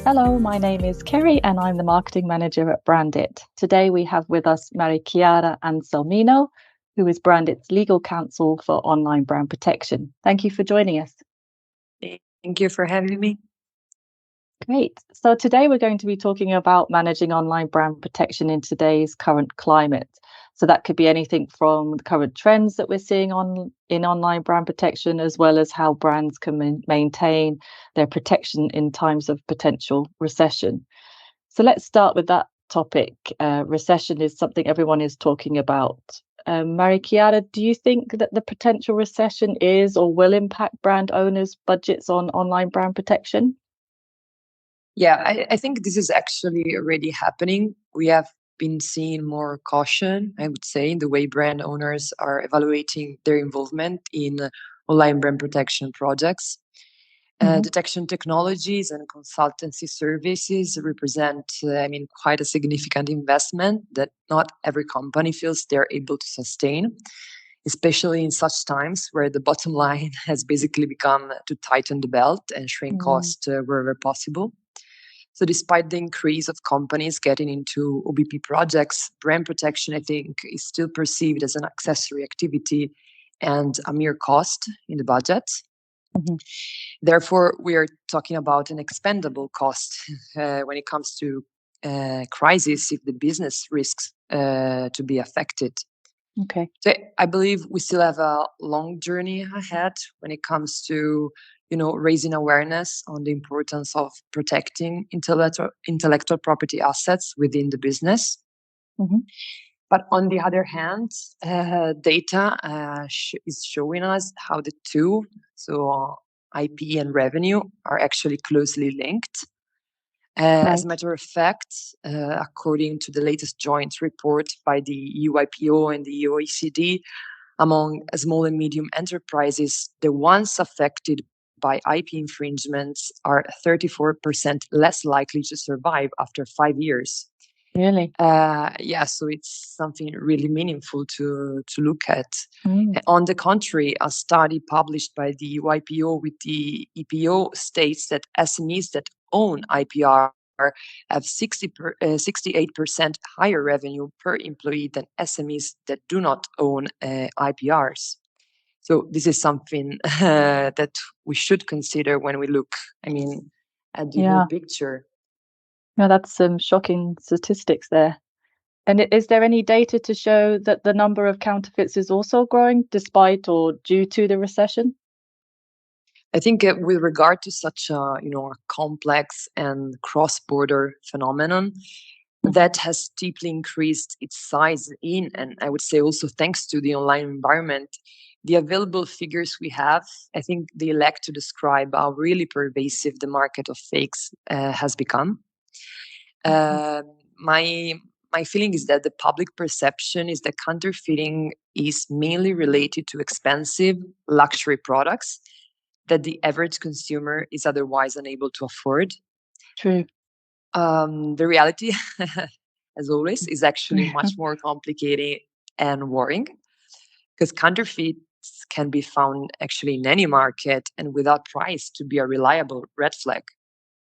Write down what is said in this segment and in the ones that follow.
Hello, my name is Kerry and I'm the marketing manager at BRANDIT. Today we have with us Mariachiara Anselmino, who is BRANDIT's legal counsel for online brand protection. Thank you for joining us. Thank you for having me. Great. So today we're going to be talking about managing online brand protection in today's current climate. So that could be anything from the current trends that we're seeing in online brand protection, as well as how brands can maintain their protection in times of potential recession. So let's start with that topic. Recession is something everyone is talking about. Mary Chiara, do you think that the potential recession is or will impact brand owners' budgets on online brand protection? Yeah, I think this is actually already happening. We have been seeing more caution, I would say, in the way brand owners are evaluating their involvement in online brand protection projects. Detection technologies and consultancy services represent, quite a significant investment that not every company feels they're able to sustain, especially in such times where the bottom line has basically become to tighten the belt and shrink Mm, costs wherever possible. So, despite the increase of companies getting into OBP projects, brand protection, I think, is still perceived as an accessory activity and a mere cost in the budget. mhm. Therefore, we are talking about an expendable cost when it comes to crisis if the business risks to be affected. Okay. So I believe we still have a long journey ahead when it comes to, raising awareness on the importance of protecting intellectual property assets within the business. Mhm. But on the other hand, data is showing us how the two, so IP and revenue, are actually closely linked. As a Right. matter of fact, according to the latest joint report by the EUIPO and the OECD, among small and medium enterprises, the ones affected by IP infringements are 34% less likely to survive after 5 years. Really? Yeah, so it's something really meaningful to look at. Mm. On the contrary, a study published by the YPO with the EPO states that SMEs that own IPR have 68% higher revenue per employee than SMEs that do not own IPRs. So this is something that we should consider when we look, at the whole Yeah. picture. No, that's some shocking statistics there. And is there any data to show that the number of counterfeits is also growing despite or due to the recession? I think with regard to such a complex and cross-border phenomenon Mhm. that has deeply increased its size in, and I would say also thanks to the online environment, the available figures we have, I think they lack to describe how really pervasive the market of fakes has become. Mhm. Uh, my my feeling is that the public perception is that counterfeiting is mainly related to expensive luxury products that the average consumer is otherwise unable to afford. True. The reality, as always, is actually much more complicated and worrying because counterfeits can be found actually in any market and without price to be a reliable red flag.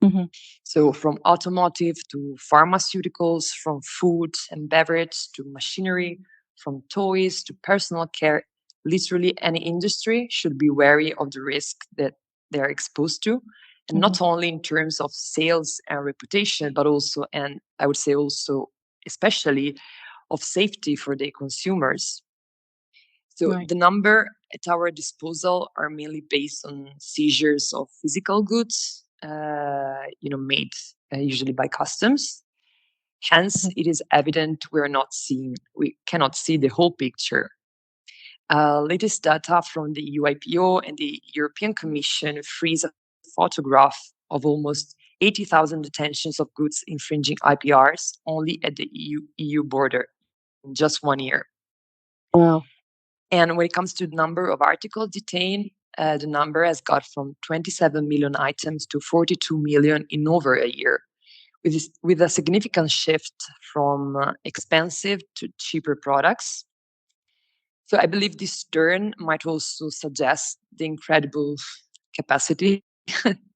Mhm. So, from automotive to pharmaceuticals, from food and beverage to machinery, from toys to personal care, literally any industry should be wary of the risk that they're exposed to. And Mhm. not only in terms of sales and reputation, but also, and I would say also, especially, of safety for the consumers. So Right. the number at our disposal are mainly based on seizures of physical goods, made usually by customs. Hence, Mhm. it is evident we cannot see the whole picture. Latest data from the UIPO and the European Commission frees a photograph of almost 80,000 detentions of goods infringing IPRs only at the EU border in just 1 year. Wow. And when it comes to the number of articles detained, the number has got from 27 million items to 42 million in over a year, with a significant shift from expensive to cheaper products. So I believe this turn might also suggest the incredible capacity,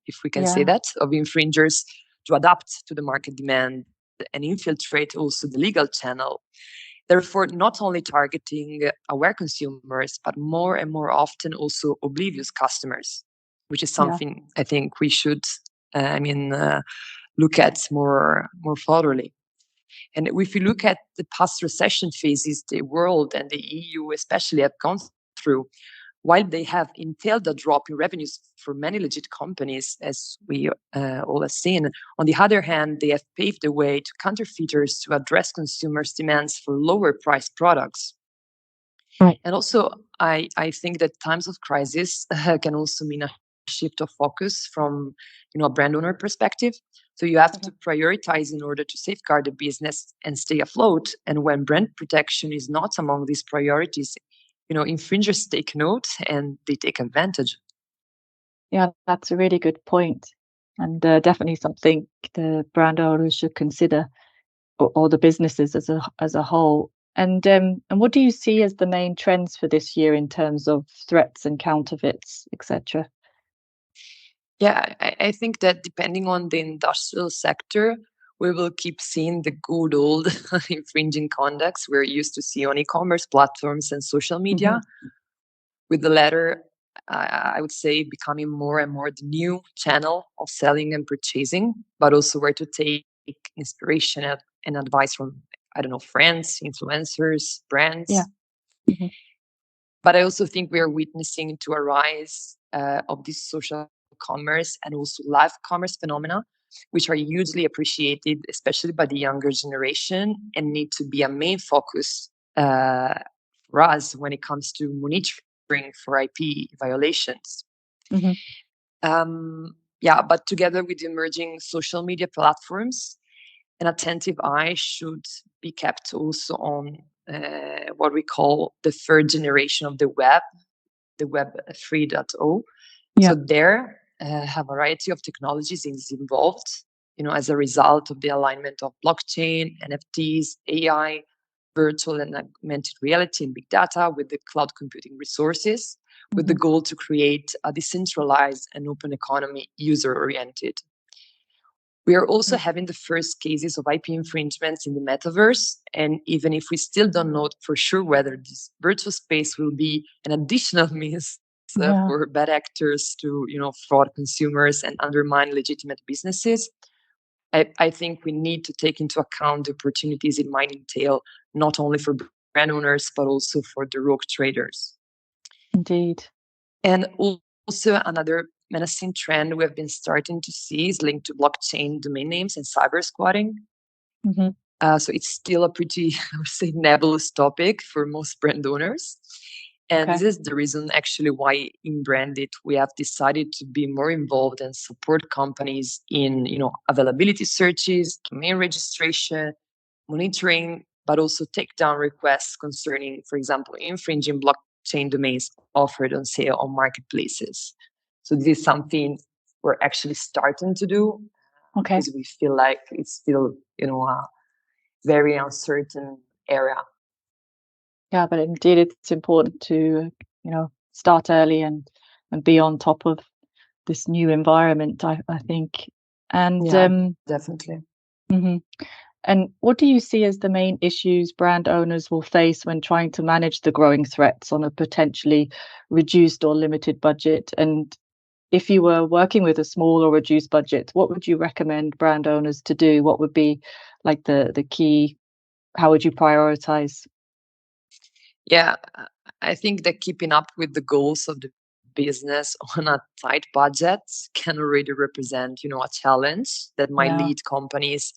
if we can say Yeah. that, of infringers to adapt to the market demand and infiltrate also the legal channel. Therefore, not only targeting aware consumers, but more and more often also oblivious customers, which is Yeah. something I think we should, look at more thoroughly. And if you look at the past recession phases the world and the EU especially have gone through, while they have entailed a drop in revenues for many legit companies, as we all have seen, on the other hand, they have paved the way to counterfeiters to address consumers' demands for lower priced products. Right. And also, I think that times of crisis can also mean a shift of focus from a brand owner perspective. So you have to prioritize in order to safeguard the business and stay afloat. And when brand protection is not among these priorities, infringers take note and they take advantage. Yeah, that's a really good point, and definitely something the brand owners should consider, or the businesses as a whole. And what do you see as the main trends for this year in terms of threats and counterfeits, etc.? Yeah, I think that depending on the industrial sector, we will keep seeing the good old infringing conducts we're used to see on e-commerce platforms and social media, with the latter, I would say, becoming more and more the new channel of selling and purchasing, but also where to take inspiration and advice from, I don't know, friends, influencers, Yeah. brands. Hmm. But I also think we are witnessing to a rise of this social commerce and also live commerce phenomena, which are hugely appreciated, especially by the younger generation, and need to be a main focus for us when it comes to monitoring for IP violations. Hmm. Yeah, but together with the emerging social media platforms, an attentive eye should be kept also on what we call the third generation of the Web 3.0. Yeah. So there, a variety of technologies is involved, as a result of the alignment of blockchain, NFTs, AI, virtual and augmented reality, and big data with the cloud computing resources, with the Hmm. goal to create a decentralized and open economy, user-oriented. We are also having the first cases of IP infringements in the metaverse. And even if we still don't know for sure whether this virtual space will be an additional means Yeah, for bad actors to, fraud consumers and undermine legitimate businesses, I think we need to take into account the opportunities it might entail, not only for brand owners, but also for the rogue traders. indeed. And also another menacing trend we have been starting to see is linked to blockchain domain names and cyber squatting. Hmm. So it's still a pretty, I would say, nebulous topic for most brand owners. And this Okay. is the reason actually why in BRANDIT we have decided to be more involved and support companies in, availability searches, domain registration, monitoring, but also takedown requests concerning, for example, infringing blockchain domains offered on sale on marketplaces. So this is something we're actually starting to do Okay. because we feel like it's still, a very uncertain area. Yeah, but indeed, it's important to start early and be on top of this new environment. I think, and Yeah, definitely. mhm. And what do you see as the main issues brand owners will face when trying to manage the growing threats on a potentially reduced or limited budget? And if you were working with a small or reduced budget, what would you recommend brand owners to do? What would be like the key? How would you prioritize? Yeah, I think that keeping up with the goals of the business on a tight budget can already represent, a challenge that might Yeah. lead companies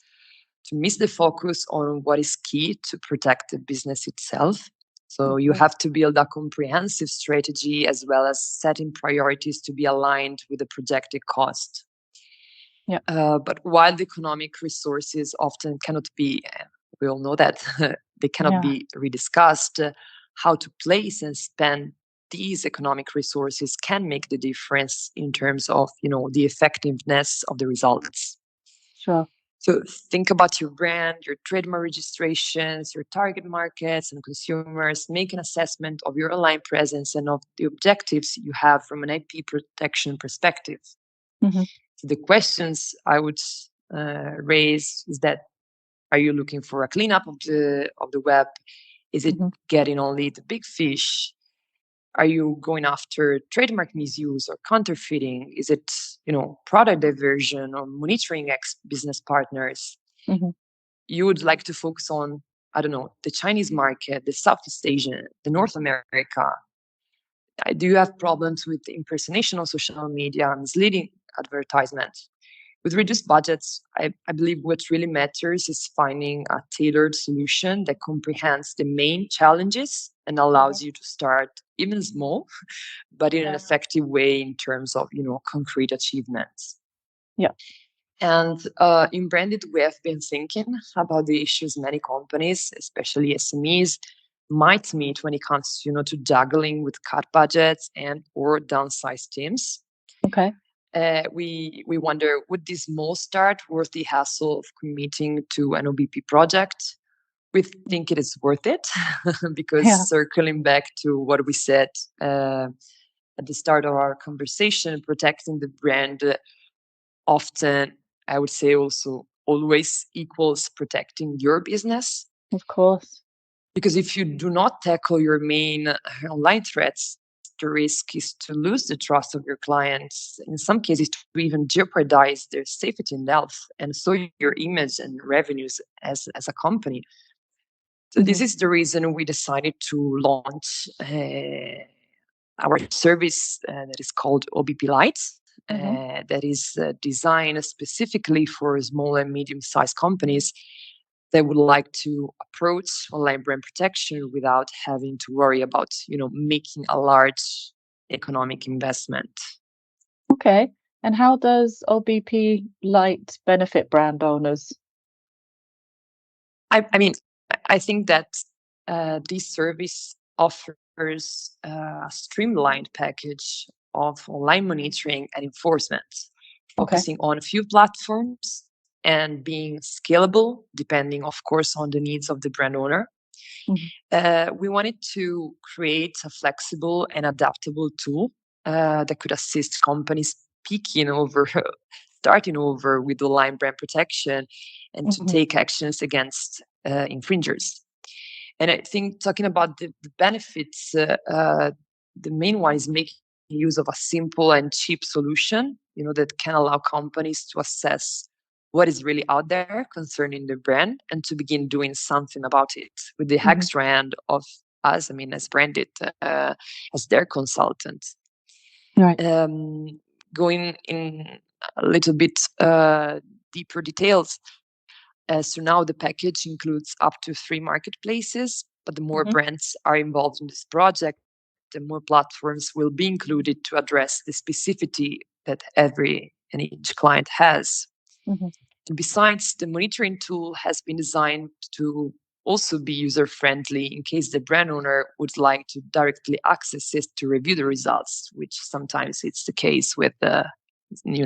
to miss the focus on what is key to protect the business itself. So you Okay. have to build a comprehensive strategy as well as setting priorities to be aligned with the projected cost. Yeah. But while the economic resources often cannot be, we all know that they cannot Yeah. be rediscussed, how to place and spend these economic resources can make the difference in terms of, the effectiveness of the results. Sure. So think about your brand, your trademark registrations, your target markets and consumers. Make an assessment of your online presence and of the objectives you have from an IP protection perspective. Hmm. So the questions I would raise? Is that, are you looking for a cleanup of the web? Is it getting only the big fish? Are you going after trademark misuse or counterfeiting? Is it, product diversion or monitoring business partners? You would like to focus on, I don't know, the Chinese market, the Southeast Asia, the North America. Do you have problems with impersonation on social media and misleading advertisements? With reduced budgets, I believe what really matters is finding a tailored solution that comprehends the main challenges and allows you to start even small, but in an effective way in terms of, concrete achievements. Yeah. And in Brandit, we have been thinking about the issues many companies, especially SMEs, might meet when it comes, to juggling with cut budgets and or downsized teams. Okay. We wonder, would this small start worth the hassle of committing to an OBP project? We think it is worth it because circling back to what we said at the start of our conversation, protecting the brand often, I would say also always equals protecting your business. Of course. Because if you do not tackle your main online threats, the risk is to lose the trust of your clients, in some cases to even jeopardize their safety and health, and so your image and revenues as a company. So this is the reason we decided to launch our service that is called OBP Lite, that is designed specifically for small and medium-sized companies that would like to approach online brand protection without having to worry about, making a large economic investment. Okay. And how does OBP Lite benefit brand owners? I think that this service offers a streamlined package of online monitoring and enforcement, focusing on a few platforms and being scalable, depending, of course, on the needs of the brand owner. We wanted to create a flexible and adaptable tool that could assist companies starting over with online brand protection and to take actions against infringers. And I think talking about the benefits, the main one is making use of a simple and cheap solution, that can allow companies to assess what is really out there concerning the brand and to begin doing something about it with the extra hand of us, as Brandit, as their consultant. Right. Going in a little bit deeper details. So now the package includes up to 3 marketplaces, but the more brands are involved in this project, the more platforms will be included to address the specificity that every and each client has. And besides, the monitoring tool has been designed to also be user-friendly in case the brand owner would like to directly access it to review the results, which sometimes it's the case with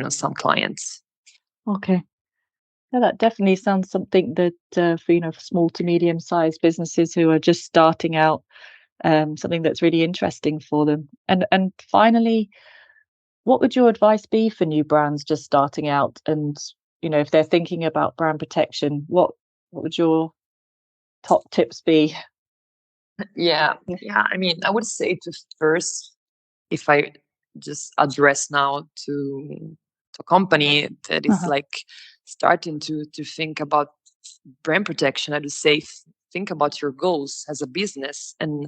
some clients. Okay. Yeah, that definitely sounds something that for small to medium-sized businesses who are just starting out, something that's really interesting for them. And finally, what would your advice be for new brands just starting out? And if they're thinking about brand protection, what would your top tips be? Yeah. I would say to first, if I just address now to a company that is like starting to think about brand protection, I would say think about your goals as a business, and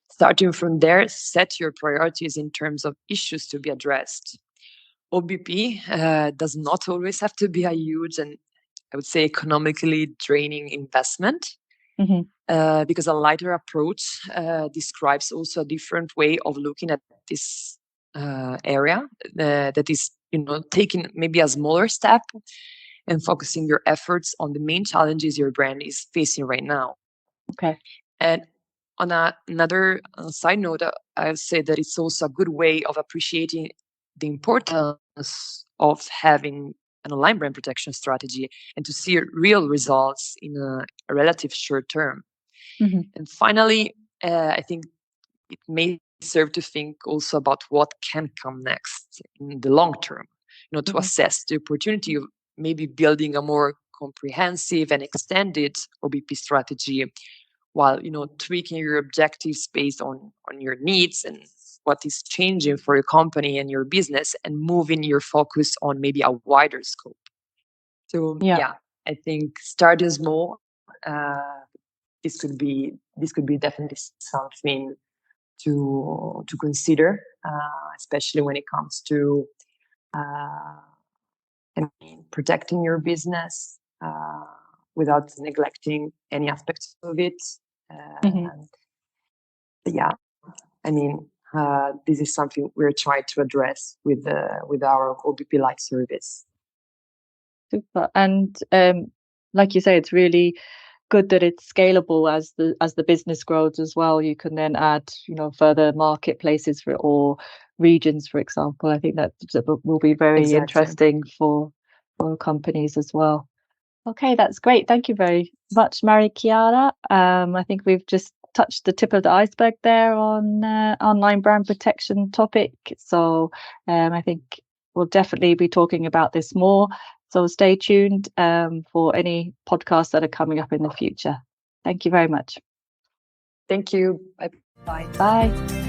starting from there, set your priorities in terms of issues to be addressed. OBP does not always have to be a huge and, I would say, economically draining investment. Because a lighter approach describes also a different way of looking at this area that is, taking maybe a smaller step and focusing your efforts on the main challenges your brand is facing right now. Okay. And on another side note, I would say that it's also a good way of appreciating the importance of having an online brand protection strategy and to see real results in a relative short term. And finally, I think it may serve to think also about what can come next in the long term, to assess the opportunity maybe building a more comprehensive and extended OBP strategy, while tweaking your objectives based on your needs and what is changing for your company and your business, and moving your focus on maybe a wider scope. So Yeah. yeah, I think starting small. This could be definitely something to consider, especially when it comes to protecting your business without neglecting any aspects of it. Mhm. Yeah, I mean, this is something we're trying to address with our OBP Light service. Super. And like you say, it's really good that it's scalable as the business grows as well. You can then add, further marketplaces or regions, for example. I think that will be very Exactly. interesting for companies as well. Okay, that's great. Thank you very much, Mariachiara. I think we've just touched the tip of the iceberg there on online brand protection topic. So I think we'll definitely be talking about this more. So stay tuned for any podcasts that are coming up in the future. Thank you very much. Thank you. Bye-bye. Bye.